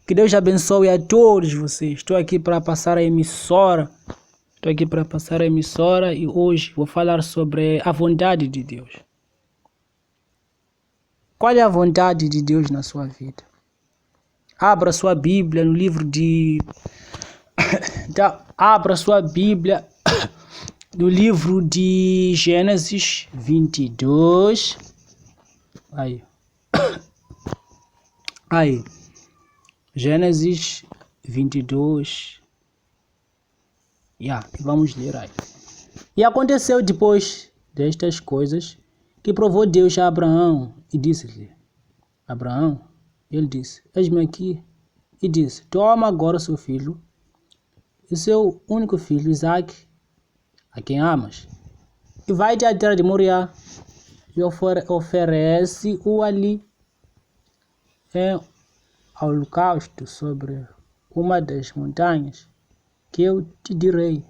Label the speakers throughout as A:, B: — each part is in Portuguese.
A: Que Deus abençoe a todos vocês. Estou aqui para passar a emissora. E hoje vou falar sobre a vontade de Deus. Qual é a vontade de Deus na sua vida? Abra sua Bíblia no livro de... Abra sua Bíblia no livro de Gênesis 22. Aí. Gênesis 22. Vamos ler aí. E aconteceu depois destas coisas que provou Deus a Abraão e disse-lhe: Abraão, ele disse: eis-me aqui. E disse: toma agora o seu filho, o seu único filho, Isaque, a quem amas, e vai-te à terra de Moriá e oferece-o ali em holocausto sobre uma das montanhas que eu te direi.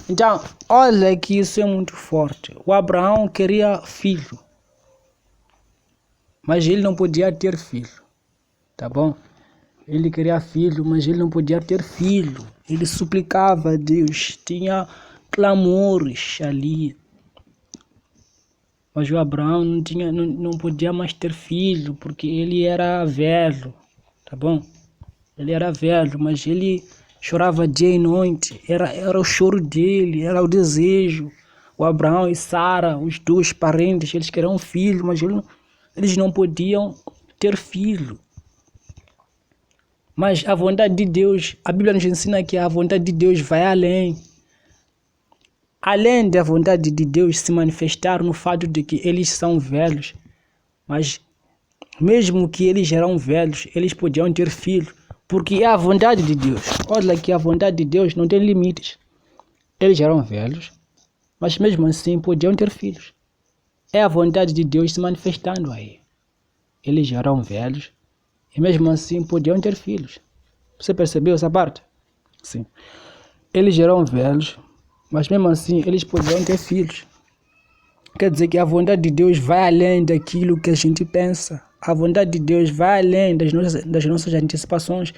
A: Então, olha que isso é muito forte. O Abraão queria filho, mas ele não podia ter filho, tá bom? Ele queria filho, mas ele não podia ter filho. Ele suplicava a Deus, tinha clamores ali. Mas o Abraão não podia mais ter filho, porque ele era velho, tá bom? Ele era velho, mas ele chorava dia e noite. Era o choro dele, era o desejo. O Abraão e Sara, os dois parentes, eles queriam um filho, mas eles não podiam ter filho. Mas a vontade de Deus, a Bíblia nos ensina que a vontade de Deus vai além. Além da vontade de Deus se manifestar no fato de que eles são velhos, mas mesmo que eles eram velhos, eles podiam ter filhos, porque é a vontade de Deus. Olha que a vontade de Deus não tem limites. Eles eram velhos, mas mesmo assim podiam ter filhos. É a vontade de Deus se manifestando aí. Eles eram velhos e mesmo assim podiam ter filhos. Você percebeu essa parte? Sim. Eles eram velhos, mas mesmo assim eles podiam ter filhos. Quer dizer que a vontade de Deus vai além daquilo que a gente pensa. A vontade de Deus vai além das nossas antecipações.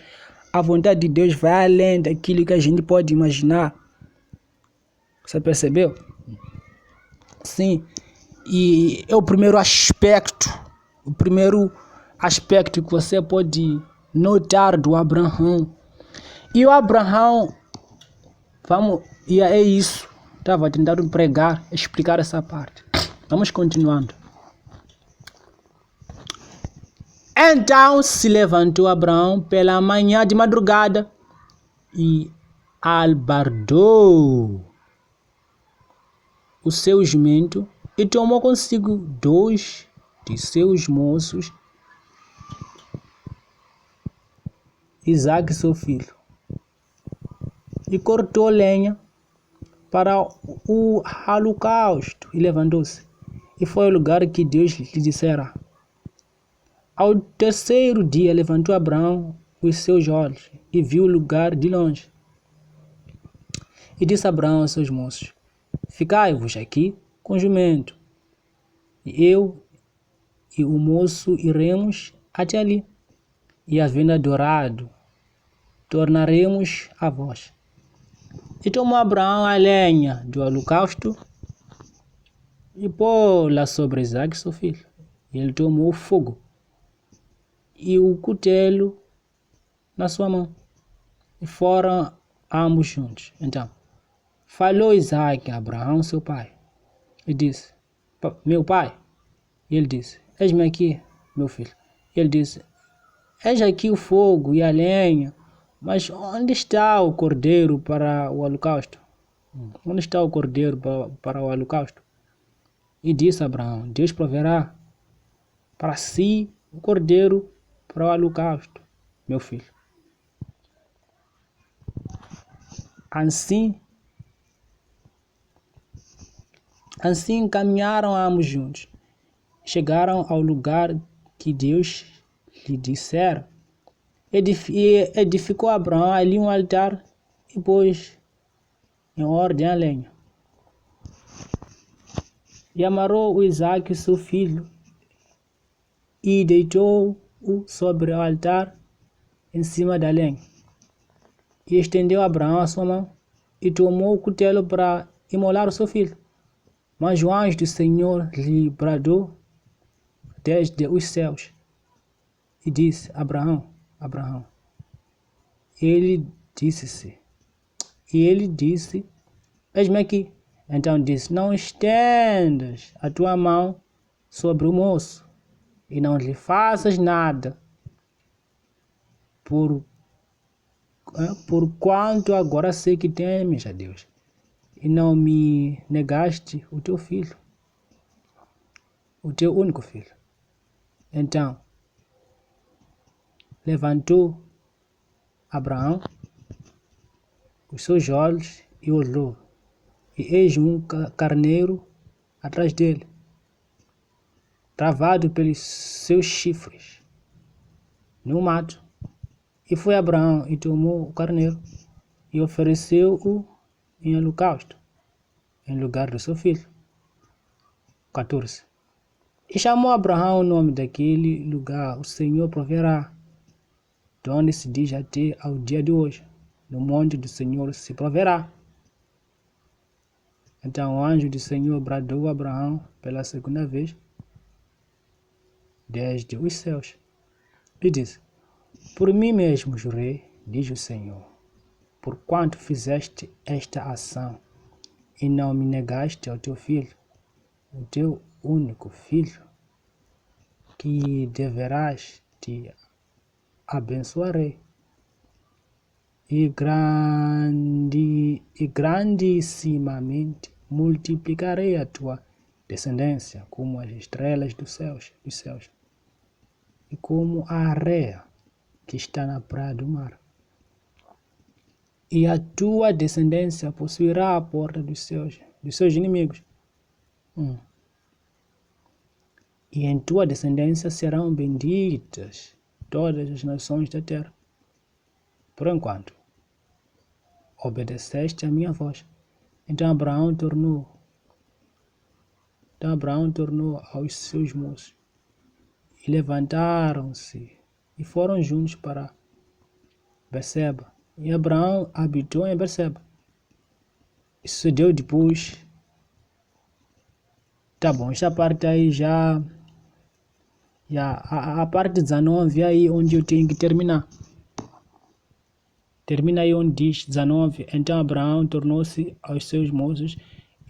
A: A vontade de Deus vai além daquilo que a gente pode imaginar. Você percebeu? Sim. E é o primeiro aspecto que você pode notar do Abraão. E o Abraão, é isso. Estava tentando pregar, explicar essa parte. Vamos continuando. Então se levantou Abraão pela manhã de madrugada e albardou o seu jumento e tomou consigo 2 de seus moços, Isaque seu filho, e cortou lenha para o holocausto e levantou-se e foi ao lugar que Deus lhe dissera. Ao terceiro dia levantou Abraão os seus olhos e viu o lugar de longe. E disse Abraão aos seus moços: ficai-vos aqui com o jumento, e eu e o moço iremos até ali, e havendo adorado, tornaremos a vós. E tomou Abraão a lenha do holocausto e pô-la sobre Isaque seu filho. E ele tomou o fogo e o cutelo na sua mão, e foram ambos juntos. Então falou Isaque a Abraão seu pai e disse: meu pai. E ele disse: eis-me aqui, meu filho. E ele disse: eis aqui o fogo e a lenha, mas onde está o cordeiro para o holocausto? Onde está o cordeiro para o holocausto? E disse Abraão: Deus proverá para si o cordeiro para o holocausto, meu filho. Assim caminharam ambos juntos. Chegaram ao lugar que Deus lhe dissera. Edificou Abraão ali um altar e pôs em ordem a lenha. E amarrou o Isaque seu filho e deitou-o sobre o altar em cima da lenha. E estendeu Abraão a sua mão e tomou o cutelo para imolar o seu filho. Mas o anjo do Senhor lhe bradou desde os céus e disse: Abraão, Abraão. E ele disse: eis-me aqui. Então disse: não estendas a tua mão sobre o moço e não lhe faças nada, porquanto agora sei que temes a Deus e não me negaste o teu filho, o teu único filho. Então levantou Abraão os seus olhos e olhou, e eis um carneiro atrás dele, travado pelos seus chifres, no mato. E foi Abraão e tomou o carneiro e ofereceu-o em holocausto, em lugar do seu filho. 14. E chamou Abraão o nome daquele lugar: o Senhor proverá, de onde se diz até ao dia de hoje: no monte do Senhor se proverá. Então o anjo do Senhor bradou a Abraão pela segunda vez desde os céus e disse: por mim mesmo jurei, diz o Senhor, porquanto fizeste esta ação e não me negaste ao teu filho, o teu único filho, que deverás te abençoarei e grandissimamente multiplicarei a tua descendência como as estrelas dos céus, e como a areia que está na praia do mar. E a tua descendência possuirá a porta dos seus inimigos. E em tua descendência serão benditas todas as nações da terra. Por enquanto, obedeceste a minha voz. Então Abraão tornou aos seus moços, e levantaram-se e foram juntos para Berseba. E Abraão habitou em Berseba. E sucedeu depois. Tá bom, esta parte aí já a parte 19 aí onde eu tenho que terminar. Termina aí onde diz 19. Então Abraão tornou-se aos seus moços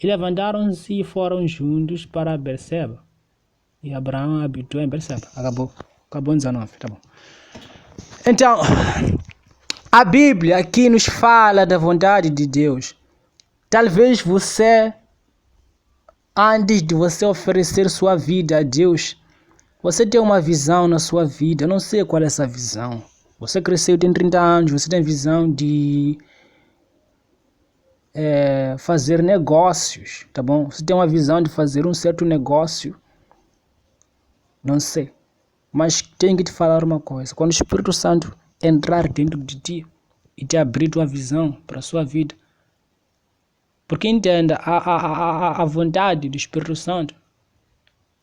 A: e levantaram-se e foram juntos para Berseba. E Abraão habitou em Berseba. Acabou em 19, tá bom. Então, a Bíblia aqui nos fala da vontade de Deus. Talvez você, antes de você oferecer sua vida a Deus, você tem uma visão na sua vida. Eu não sei qual é essa visão. Você cresceu, tem 30 anos, você tem visão de fazer negócios, tá bom? Você tem uma visão de fazer um certo negócio. Não sei. Mas tenho que te falar uma coisa. Quando o Espírito Santo entrar dentro de ti e te abrir tua visão para a sua vida, porque entenda, a vontade do Espírito Santo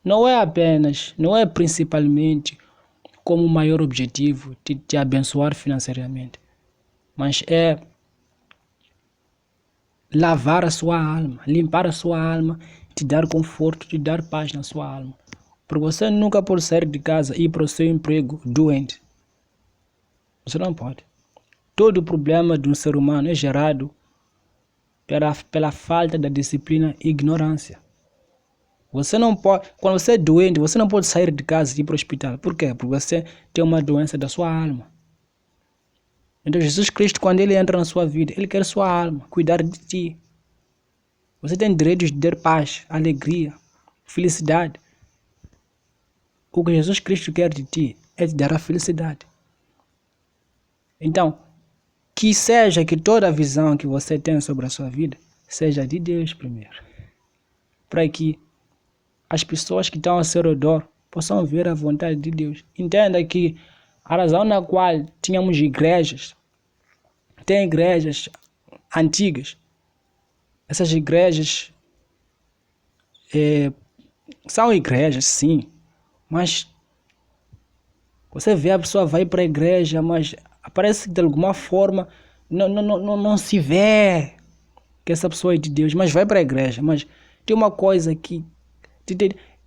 A: não é principalmente como maior objetivo de te abençoar financeiramente, mas é lavar a sua alma, limpar a sua alma, te dar conforto, te dar paz na sua alma. Porque você nunca pode sair de casa e ir para o seu emprego doente. Você não pode. Todo o problema de um ser humano é gerado pela falta da disciplina e ignorância. Você não pode, quando você é doente, você não pode sair de casa e ir para o hospital. Por quê? Porque você tem uma doença da sua alma. Então Jesus Cristo, quando ele entra na sua vida, ele quer sua alma, cuidar de ti. Você tem direito de ter paz, alegria, felicidade. O que Jesus Cristo quer de ti é te dar a felicidade. Então, que toda a visão que você tem sobre a sua vida seja de Deus primeiro. Para que as pessoas que estão ao seu redor possam ver a vontade de Deus. Entenda que a razão na qual tínhamos igrejas, tem igrejas antigas. Essas igrejas são igrejas, sim, mas Você vê a pessoa vai para a igreja, mas parece que de alguma forma não se vê que essa pessoa é de Deus, mas vai para a igreja. Mas tem uma coisa que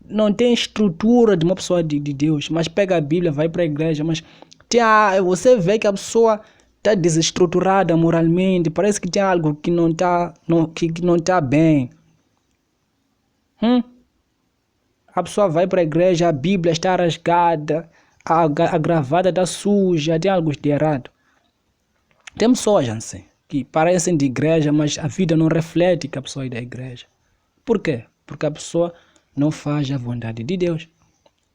A: não tem estrutura de uma pessoa de Deus, mas pega a Bíblia, vai para a igreja, mas você vê que a pessoa está desestruturada moralmente, parece que tem algo que não está bem. A pessoa vai para a igreja, a Bíblia está rasgada, a gravata está suja, tem algo de errado. Tem pessoas assim, que parecem de igreja, mas a vida não reflete que a pessoa é da igreja. Por quê? Porque a pessoa não faz a vontade de Deus.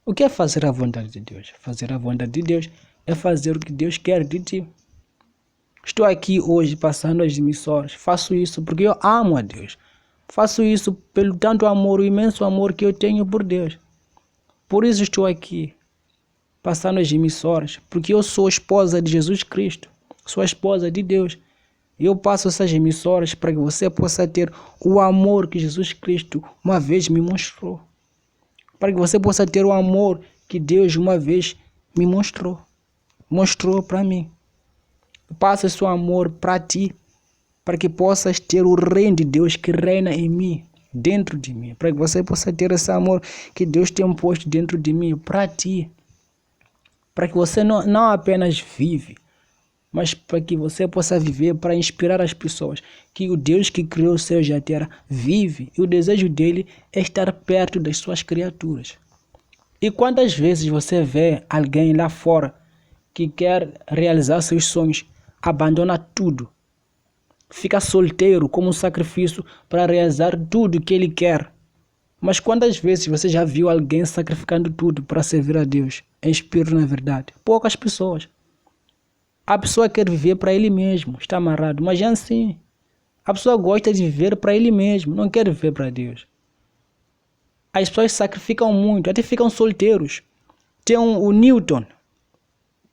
A: O que é fazer a vontade de Deus? Fazer a vontade de Deus é fazer o que Deus quer de ti. Estou aqui hoje passando as emissões. Faço isso porque eu amo a Deus. Faço isso pelo tanto amor, o imenso amor que eu tenho por Deus. Por isso estou aqui passando as emissões, porque eu sou esposa de Jesus Cristo. Sou a esposa de Deus. E eu passo essas emissões para que você possa ter o amor que Jesus Cristo uma vez me mostrou. Para que você possa ter o amor que Deus uma vez me mostrou. Mostrou para mim. Passa esse amor para ti, para que possas ter o reino de Deus que reina em mim, dentro de mim. Para que você possa ter esse amor que Deus tem posto dentro de mim, para ti. Para que você não apenas vive, mas para que você possa viver para inspirar as pessoas que o Deus que criou o céu e a terra vive, e o desejo dele é estar perto das suas criaturas. E quantas vezes você vê alguém lá fora que quer realizar seus sonhos, abandona tudo, fica solteiro como um sacrifício para realizar tudo que ele quer. Mas quantas vezes você já viu alguém sacrificando tudo para servir a Deus? É espírito, na verdade. Poucas pessoas. A pessoa quer viver para ele mesmo, está amarrado, mas é assim. A pessoa gosta de viver para ele mesmo, não quer viver para Deus. As pessoas sacrificam muito, até ficam solteiros. Tem o Newton,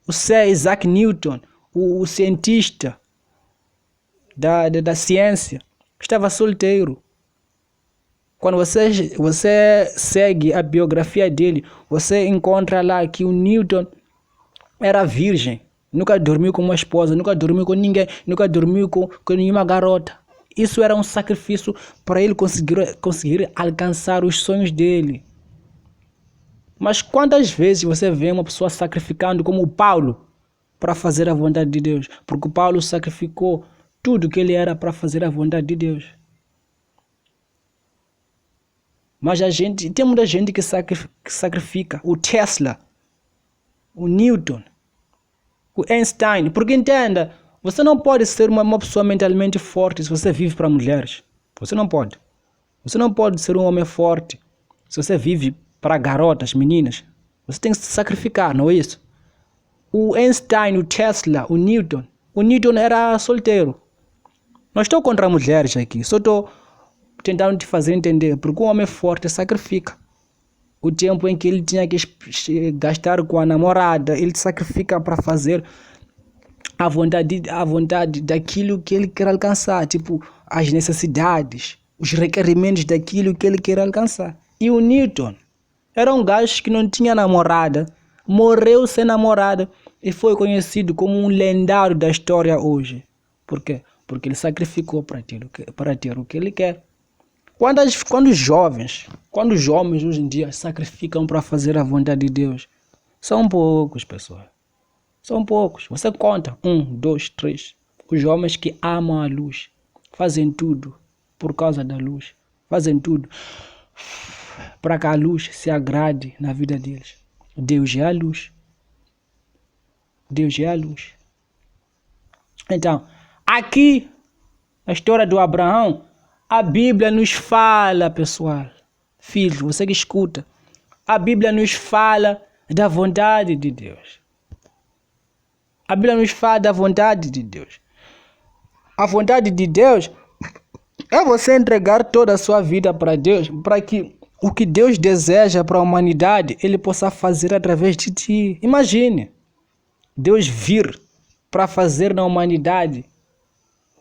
A: o Sir Isaac Newton, o cientista da ciência, estava solteiro. Quando você segue a biografia dele, você encontra lá que o Newton era virgem. Nunca dormiu com uma esposa, nunca dormiu com ninguém, nunca dormiu com nenhuma garota. Isso era um sacrifício para ele conseguir alcançar os sonhos dele. Mas quantas vezes você vê uma pessoa sacrificando como o Paulo para fazer a vontade de Deus? Porque o Paulo sacrificou tudo que ele era para fazer a vontade de Deus. Mas tem muita gente que sacrifica. O Tesla, o Newton, o Einstein. Porque entenda, você não pode ser uma pessoa mentalmente forte se você vive para mulheres. Você não pode. Você não pode ser um homem forte se você vive para garotas, meninas. Você tem que se sacrificar, não é isso? O Einstein, o Tesla, o Newton. O Newton era solteiro. Não estou contra mulheres aqui. Só estou tentando te fazer entender. Porque um homem forte sacrifica. O tempo em que ele tinha que gastar com a namorada, ele sacrifica para fazer a vontade daquilo que ele quer alcançar. Tipo, as necessidades, os requerimentos daquilo que ele quer alcançar. E o Newton era um gajo que não tinha namorada, morreu sem namorada e foi conhecido como um lendário da história hoje. Por quê? Porque ele sacrificou para ter o que ele quer. Quando os jovens hoje em dia sacrificam para fazer a vontade de Deus, são poucos, pessoal. São poucos. Você conta 1, 2, 3. Os homens que amam a luz fazem tudo por causa da luz. Fazem tudo para que a luz se agrade na vida deles. Deus é a luz. Deus é a luz. Então, aqui, a história do Abraão, a Bíblia nos fala, pessoal. Filho, você que escuta. A Bíblia nos fala da vontade de Deus. A Bíblia nos fala da vontade de Deus. A vontade de Deus é você entregar toda a sua vida para Deus, para que o que Deus deseja para a humanidade, Ele possa fazer através de ti. Imagine, Deus vir para fazer na humanidade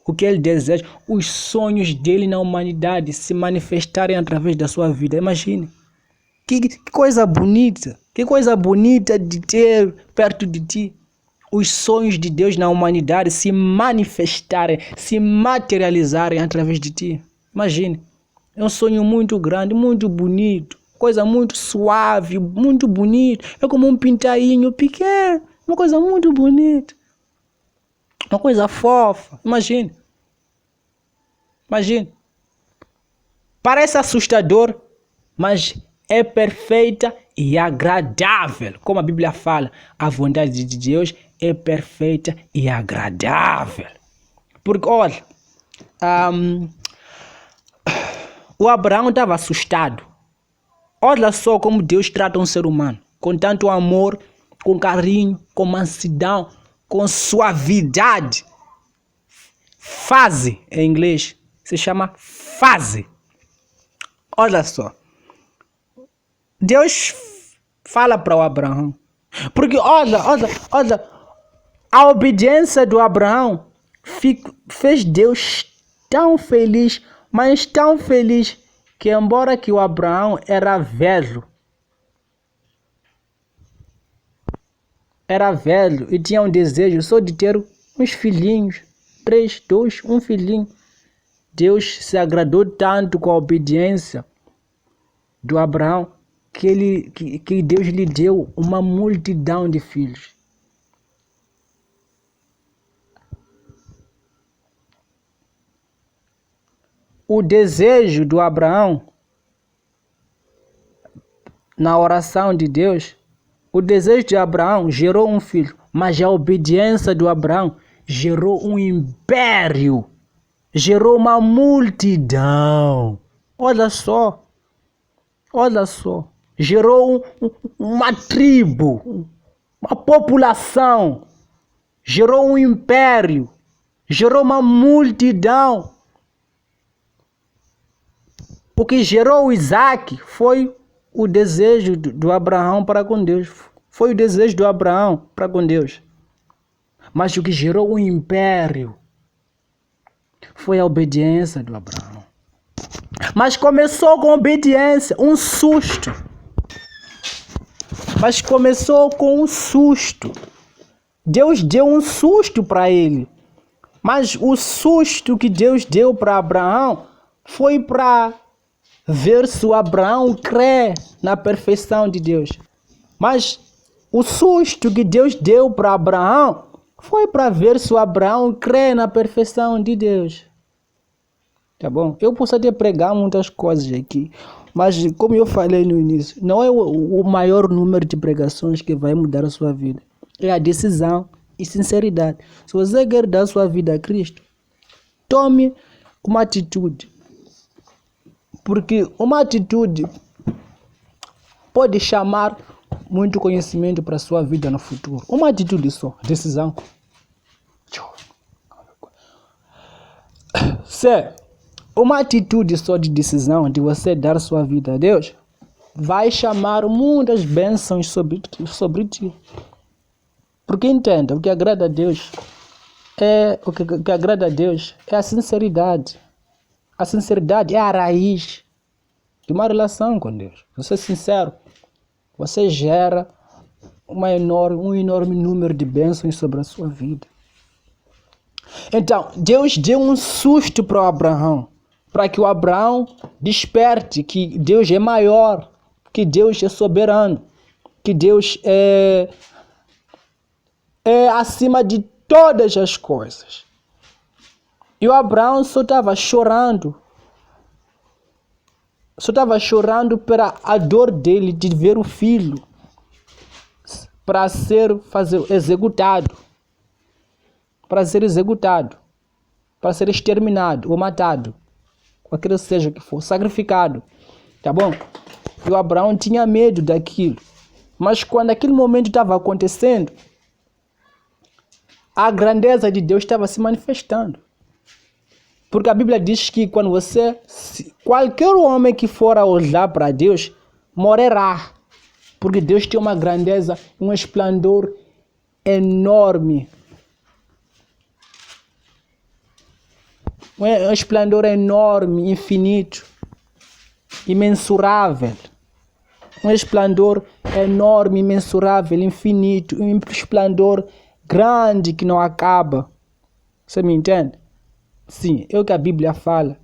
A: o que Ele deseja, os sonhos dele na humanidade se manifestarem através da sua vida. Imagine. Que coisa bonita. Que coisa bonita de ter perto de ti os sonhos de Deus na humanidade se manifestarem, se materializarem através de ti. Imagine. É um sonho muito grande, muito bonito. Coisa muito suave, muito bonito. É como um pintainho pequeno. Uma coisa muito bonita. Uma coisa fofa. Imagine. Imagine. Parece assustador, mas é perfeita e agradável. Como a Bíblia fala, a vontade de Deus é perfeita e agradável. Porque, olha, o Abraão estava assustado. Olha só como Deus trata um ser humano. Com tanto amor, com carinho, com mansidão, com suavidade. Fase, em inglês, se chama fase. Olha só. Deus fala para o Abraão. Porque olha, a obediência do Abraão fez Deus tão feliz, mas tão feliz, que embora que o Abraão era velho e tinha um desejo só de ter uns filhinhos, 3, 2, um filhinho. Deus se agradou tanto com a obediência do Abraão que Deus lhe deu uma multidão de filhos. O desejo do Abraão, na oração de Deus, o desejo de Abraão gerou um filho, mas a obediência do Abraão gerou um império, gerou uma multidão. Olha só, gerou uma tribo, uma população, gerou um império, gerou uma multidão. O que gerou Isaac foi o desejo do Abraão para com Deus. Foi o desejo do Abraão para com Deus. Mas o que gerou o império foi a obediência do Abraão. Mas começou com obediência, um susto. Deus deu um susto para ele. Mas o susto que Deus deu para Abraão foi para ver se o Abraão crê na perfeição de Deus. Mas o susto que Deus deu para Abraão foi para ver se o Abraão crê na perfeição de Deus. Tá bom? Eu posso até pregar muitas coisas aqui, mas como eu falei no início, não é o maior número de pregações que vai mudar a sua vida. É a decisão e sinceridade. Se você quer dar sua vida a Cristo, tome uma atitude. Porque uma atitude pode chamar muito conhecimento para a sua vida no futuro. Uma atitude só, decisão. Se uma atitude só de decisão, de você dar sua vida a Deus, vai chamar muitas bênçãos sobre ti. Porque entenda, o que agrada a Deus é a sinceridade. A sinceridade é a raiz de uma relação com Deus. Você é sincero, você gera um enorme número de bênçãos sobre a sua vida. Então, Deus deu um susto para o Abraão, para que o Abraão desperte que Deus é maior, que Deus é soberano, que Deus é acima de todas as coisas. E o Abraão só estava chorando pela a dor dele de ver o filho para ser executado, para ser exterminado ou matado, qualquer seja que for, sacrificado, tá bom? E o Abraão tinha medo daquilo, mas quando aquele momento estava acontecendo, a grandeza de Deus estava se manifestando. Porque a Bíblia diz que quando qualquer homem que for a olhar para Deus, morrerá. Porque Deus tem uma grandeza, um esplendor enorme. Um esplendor enorme, infinito, imensurável. Um esplendor enorme, imensurável, infinito, um esplendor grande que não acaba. Você me entende? Sim, é o que a Bíblia fala.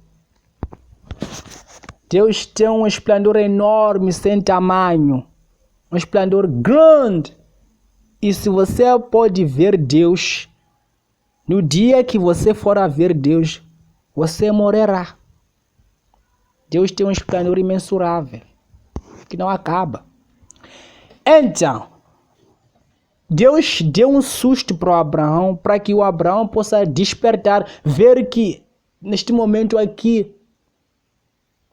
A: Deus tem um esplendor enorme, sem tamanho. Um esplendor grande. E se você pode ver Deus, no dia que você for a ver Deus, você morrerá. Deus tem um esplendor imensurável, que não acaba. Então, Deus deu um susto para o Abraão, para que o Abraão possa despertar, ver que neste momento aqui,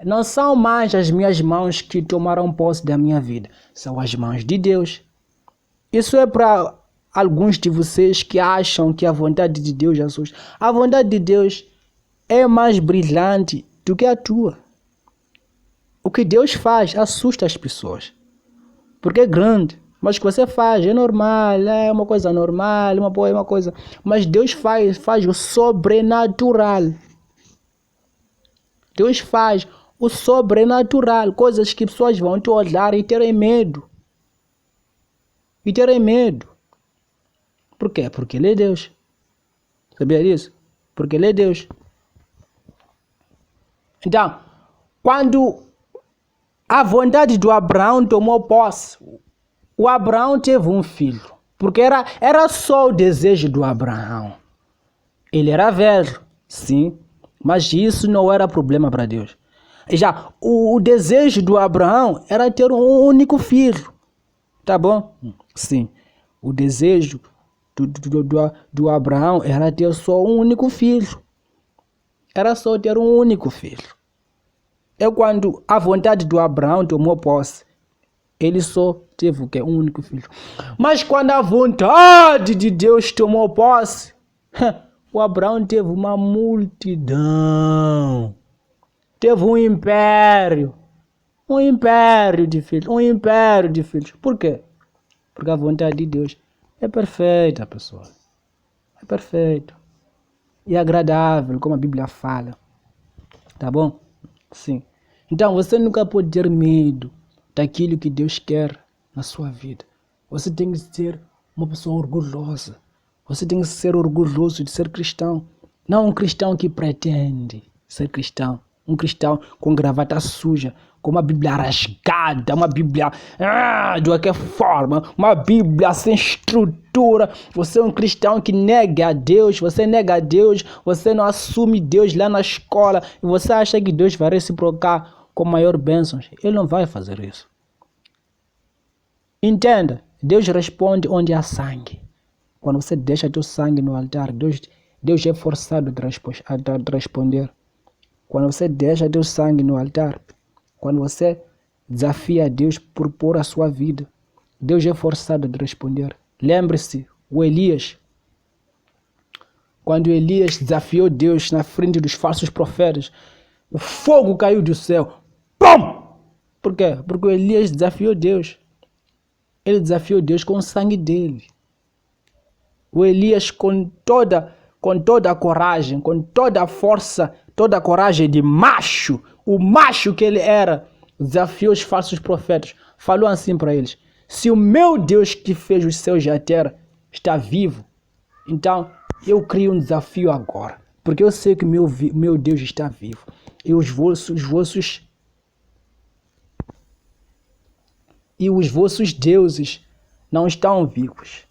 A: não são mais as minhas mãos que tomaram posse da minha vida, são as mãos de Deus. Isso é para alguns de vocês que acham que a vontade de Deus assusta. A vontade de Deus é mais brilhante do que a tua. O que Deus faz assusta as pessoas, porque é grande. Mas o que você faz é normal, é uma coisa normal, é uma coisa... Mas Deus faz o sobrenatural. Deus faz o sobrenatural, coisas que pessoas vão te olhar e terem medo. E terem medo. Por quê? Porque Ele é Deus. Sabia disso? Porque Ele é Deus. Então, quando a vontade do Abraão tomou posse, o Abraão teve um filho. Porque era só o desejo do Abraão. Ele era velho, sim. Mas isso não era problema para Deus. Já o desejo do Abraão era ter um único filho. Tá bom? Sim. O desejo do Abraão era ter só um único filho. Era só ter um único filho. É quando a vontade do Abraão tomou posse, ele só teve o quê? Um único filho. Mas quando a vontade de Deus tomou posse, o Abraão teve uma multidão. Teve um império. Um império de filhos. Um império de filhos. Por quê? Porque a vontade de Deus é perfeita, pessoal. É perfeito. E agradável, como a Bíblia fala. Tá bom? Sim. Então, você nunca pode ter medo daquilo que Deus quer na sua vida. Você tem que ser uma pessoa orgulhosa. Você tem que ser orgulhoso de ser cristão. Não um cristão que pretende ser cristão. Um cristão com gravata suja, com uma Bíblia rasgada, uma Bíblia de qualquer forma, uma Bíblia sem estrutura. Você é um cristão que nega a Deus, você nega a Deus, você não assume Deus lá na escola e você acha que Deus vai reciprocar com maior bênçãos. Ele não vai fazer isso. Entenda, Deus responde onde há sangue. Quando você deixa teu sangue no altar, Deus é forçado a responder. Quando você deixa teu sangue no altar, quando você desafia Deus por pôr a sua vida, Deus é forçado a responder. Lembre-se, o Elias, quando Elias desafiou Deus na frente dos falsos profetas, o fogo caiu do céu. Pum! Por quê? Porque o Elias desafiou Deus. Ele desafiou Deus com o sangue dele. O Elias com toda a coragem, com toda a força, toda a coragem de macho, o macho que ele era, desafiou os falsos profetas. Falou assim para eles: se o meu Deus que fez os céus e a terra está vivo, então eu crio um desafio agora, porque eu sei que meu Deus está vivo. E os vossos deuses não estão vivos,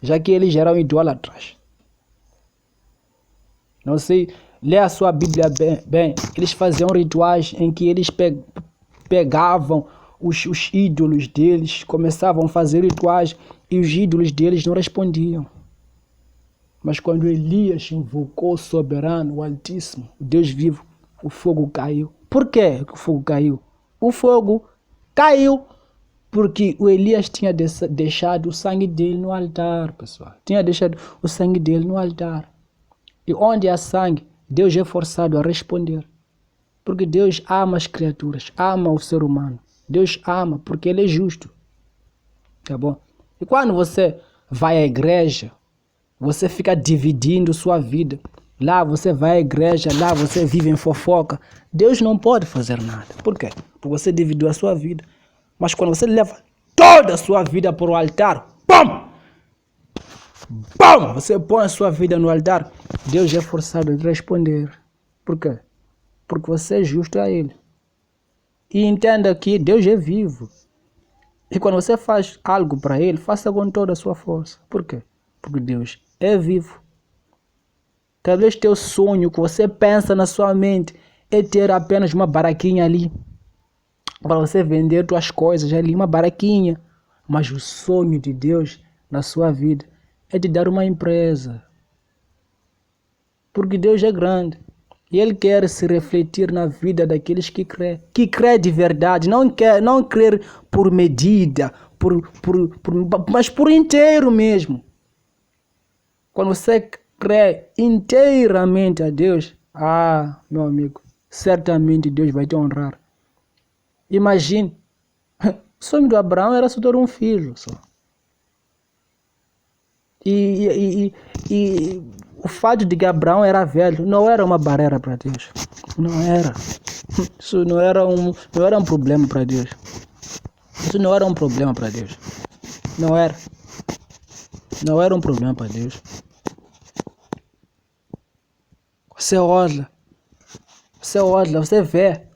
A: já que eles eram idólatras. Não sei, lê a sua Bíblia bem. Eles faziam rituais em que eles pegavam os ídolos deles, começavam a fazer rituais e os ídolos deles não respondiam. Mas quando Elias invocou o soberano, o Altíssimo, o Deus vivo, o fogo caiu. Por que o fogo caiu? O fogo caiu porque o Elias tinha deixado o sangue dele no altar, pessoal. Tinha deixado o sangue dele no altar. E onde há sangue, Deus é forçado a responder. Porque Deus ama as criaturas, ama o ser humano. Deus ama porque Ele é justo. Tá bom? E quando você vai à igreja, você fica dividindo sua vida. Lá você vai à igreja, lá você vive em fofoca. Deus não pode fazer nada. Por quê? Porque você dividiu a sua vida. Mas quando você leva toda a sua vida para o altar, pum! Pum! Você põe a sua vida no altar, Deus é forçado a responder. Por quê? Porque você é justo a Ele. E entenda que Deus é vivo. E quando você faz algo para Ele, faça com toda a sua força. Por quê? Porque Deus é vivo. Talvez teu sonho que você pensa na sua mente é ter apenas uma baraquinha ali para você vender suas coisas ali, uma baraquinha. Mas o sonho de Deus na sua vida é te dar uma empresa. Porque Deus é grande. E Ele quer se refletir na vida daqueles que crê de verdade, não crer por medida, mas por inteiro mesmo. Quando você crê inteiramente a Deus, meu amigo, certamente Deus vai te honrar. Imagine, o sonho do Abraão era só ter um filho só. E o fato de que Abraão era velho não era uma barreira para Deus. Não era. Isso não era um problema para Deus. Isso não era um problema para Deus. Não era. Não era um problema para Deus. Você olha, você vê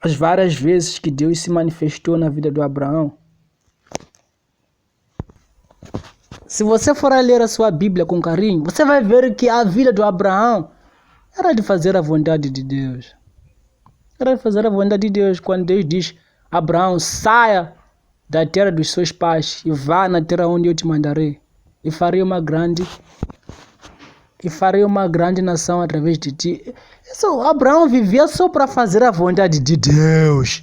A: as várias vezes que Deus se manifestou na vida do Abraão. Se você for a ler a sua Bíblia com carinho, você vai ver que a vida do Abraão era de fazer a vontade de Deus. Era de fazer a vontade de Deus. Quando Deus diz, Abraão, saia da terra dos seus pais e vá na terra onde eu te mandarei. E farei uma grande nação através de ti. Abraão vivia só para fazer a vontade de Deus.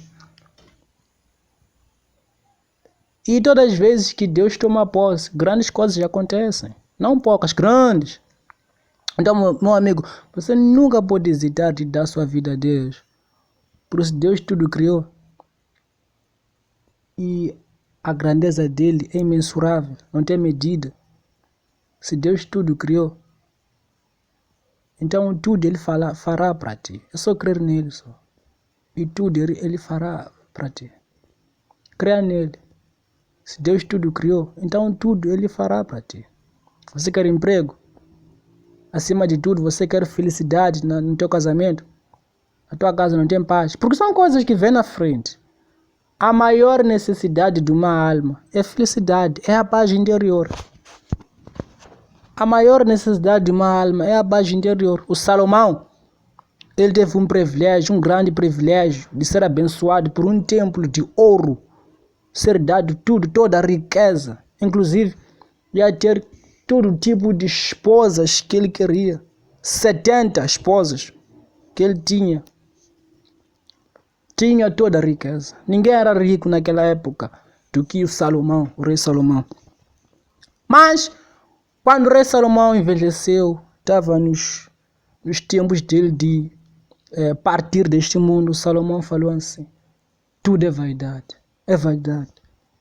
A: E todas as vezes que Deus toma posse, grandes coisas acontecem. Não poucas, grandes. Então, meu amigo, você nunca pode hesitar de dar sua vida a Deus. Por isso Deus tudo criou. E a grandeza dele é imensurável, não tem medida. Se Deus tudo criou, então tudo ele fará para ti. É só crer nele só. E tudo ele fará para ti. Creia nele. Se Deus tudo criou, então tudo Ele fará para ti. Você quer emprego? Acima de tudo, você quer felicidade no teu casamento? A tua casa não tem paz? Porque são coisas que vêm na frente. A maior necessidade de uma alma é felicidade, é a paz interior. A maior necessidade de uma alma é a paz interior. O Salomão, ele teve um privilégio, um grande privilégio de ser abençoado por um templo de ouro. Ser dado tudo, toda a riqueza, inclusive ia ter todo tipo de esposas que ele queria, 70 esposas que ele tinha toda a riqueza. Ninguém era rico naquela época do que o rei Salomão. Mas quando o rei Salomão envelheceu, estava nos tempos dele de partir deste mundo, Salomão falou assim: tudo é vaidade. É vaidade,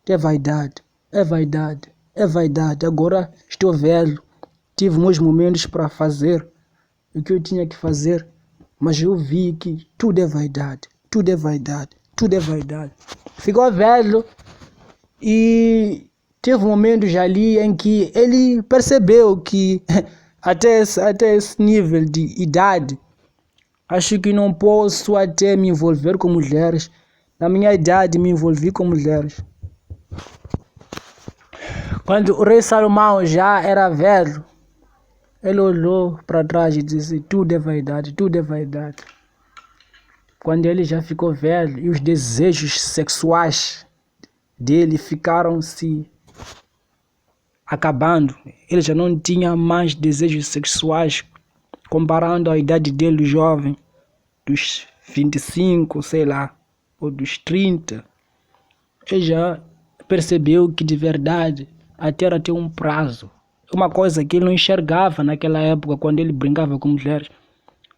A: é vaidade, é vaidade, é vaidade. Agora estou velho, tive meus momentos para fazer o que eu tinha que fazer, mas eu vi que tudo é vaidade, tudo é vaidade, tudo é vaidade. Ficou velho e teve momentos ali em que ele percebeu que até esse nível de idade, acho que não posso até me envolver com mulheres. Na minha idade me envolvi com mulheres. Quando o rei Salomão já era velho, ele olhou para trás e disse: tudo é vaidade, tudo é vaidade. Quando ele já ficou velho e os desejos sexuais dele ficaram se acabando, ele já não tinha mais desejos sexuais, comparando a idade dele jovem, dos 25, sei lá, ou dos 30, ele já percebeu que de verdade a terra tem um prazo. Uma coisa que ele não enxergava naquela época, quando ele brincava com mulheres,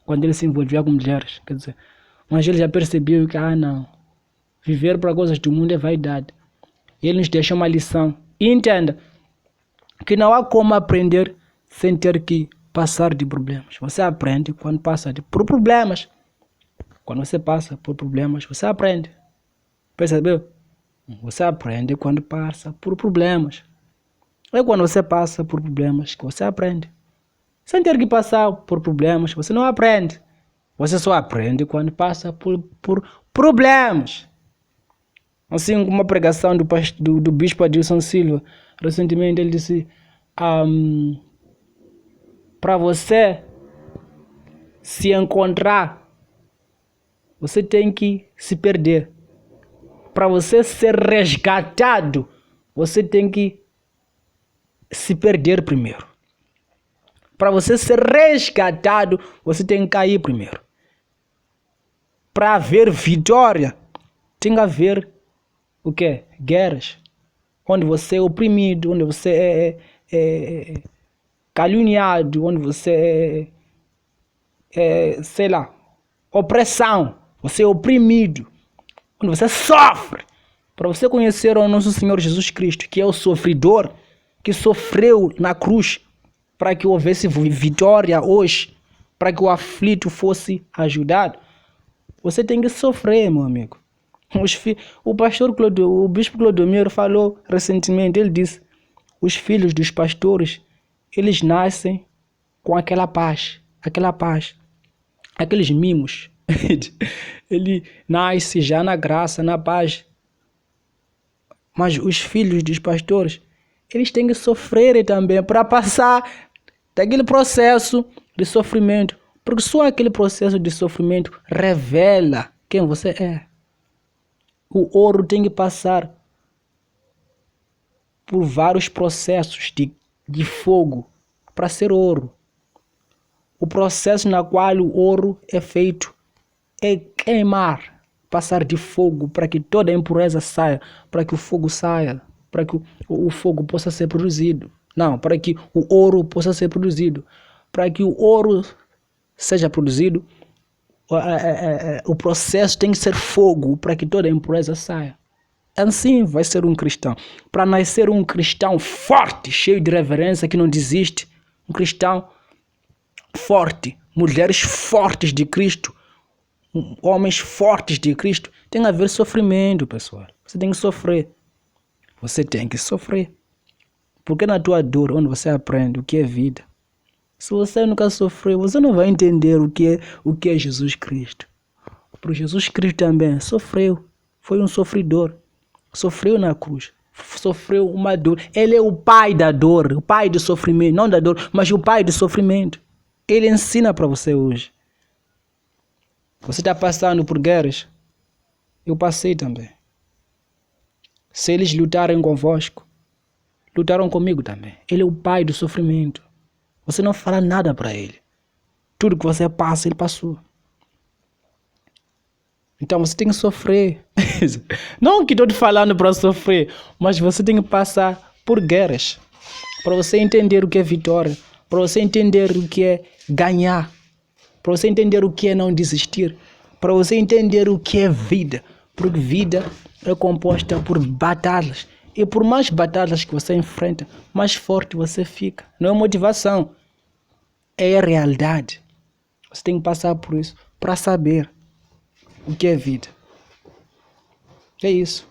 A: quando ele se envolvia com mulheres, quer dizer, mas ele já percebeu que, não, viver para coisas do mundo é vaidade. Ele nos deixa uma lição. E entenda que não há como aprender sem ter que passar de problemas. Você aprende quando passa por problemas. Quando você passa por problemas, você aprende. Percebeu? Você aprende quando passa por problemas. É quando você passa por problemas que você aprende. Sem ter que passar por problemas, você não aprende. Você só aprende quando passa por problemas. Assim como uma pregação do bispo Adilson Silva, recentemente ele disse, para você se encontrar, você tem que se perder. Para você ser resgatado, você tem que se perder primeiro. Para você ser resgatado, você tem que cair primeiro. Para haver vitória, tem que haver o quê? Guerras. Onde você é oprimido, onde você é caluniado, onde você sei lá, opressão. Você é oprimido. Onde você sofre. Para você conhecer o nosso Senhor Jesus Cristo, que é o sofredor, que sofreu na cruz, para que houvesse vitória hoje, para que o aflito fosse ajudado, você tem que sofrer, meu amigo. O bispo Clodomiro falou recentemente, ele disse, os filhos dos pastores, eles nascem com aquela paz, aqueles mimos. Ele nasce já na graça, na paz. Mas os filhos dos pastores, eles têm que sofrer também para passar daquele processo de sofrimento. Porque só aquele processo de sofrimento revela quem você é. O ouro tem que passar por vários processos de fogo para ser ouro. O processo na qual o ouro é feito é queimar, passar de fogo para que toda a impureza saia, para que o fogo saia, para que o fogo possa ser produzido. Não, para que o ouro possa ser produzido. Para que o ouro seja produzido, o processo tem que ser fogo para que toda a impureza saia. Assim vai ser um cristão. Para nascer um cristão forte, cheio de reverência, que não desiste, um cristão forte, mulheres fortes de Cristo, homens fortes de Cristo, tem que haver sofrimento, pessoal. Você tem que sofrer. Você tem que sofrer. Porque na tua dor, onde você aprende o que é vida. Se você nunca sofreu, você não vai entender o que é Jesus Cristo. Porque Jesus Cristo também sofreu. Foi um sofredor. Sofreu na cruz. Sofreu uma dor. Ele é o pai da dor. O pai do sofrimento. Não da dor, mas o pai do sofrimento. Ele ensina para você hoje. Você está passando por guerras? Eu passei também. Se eles lutarem convosco, lutaram comigo também. Ele é o pai do sofrimento. Você não fala nada para ele. Tudo que você passa, ele passou. Então você tem que sofrer. Não que estou te falando para sofrer, mas você tem que passar por guerras. Para você entender o que é vitória. Para você entender o que é ganhar. Para você entender o que é não desistir. Para você entender o que é vida. Porque vida é composta por batalhas. E por mais batalhas que você enfrenta, mais forte você fica. Não é motivação. É a realidade. Você tem que passar por isso para saber o que é vida. É isso.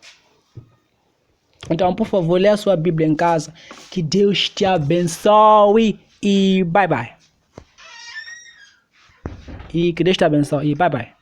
A: Então, por favor, leia a sua Bíblia em casa. Que Deus te abençoe. E bye bye. E que Deus te abençoe. E bye bye.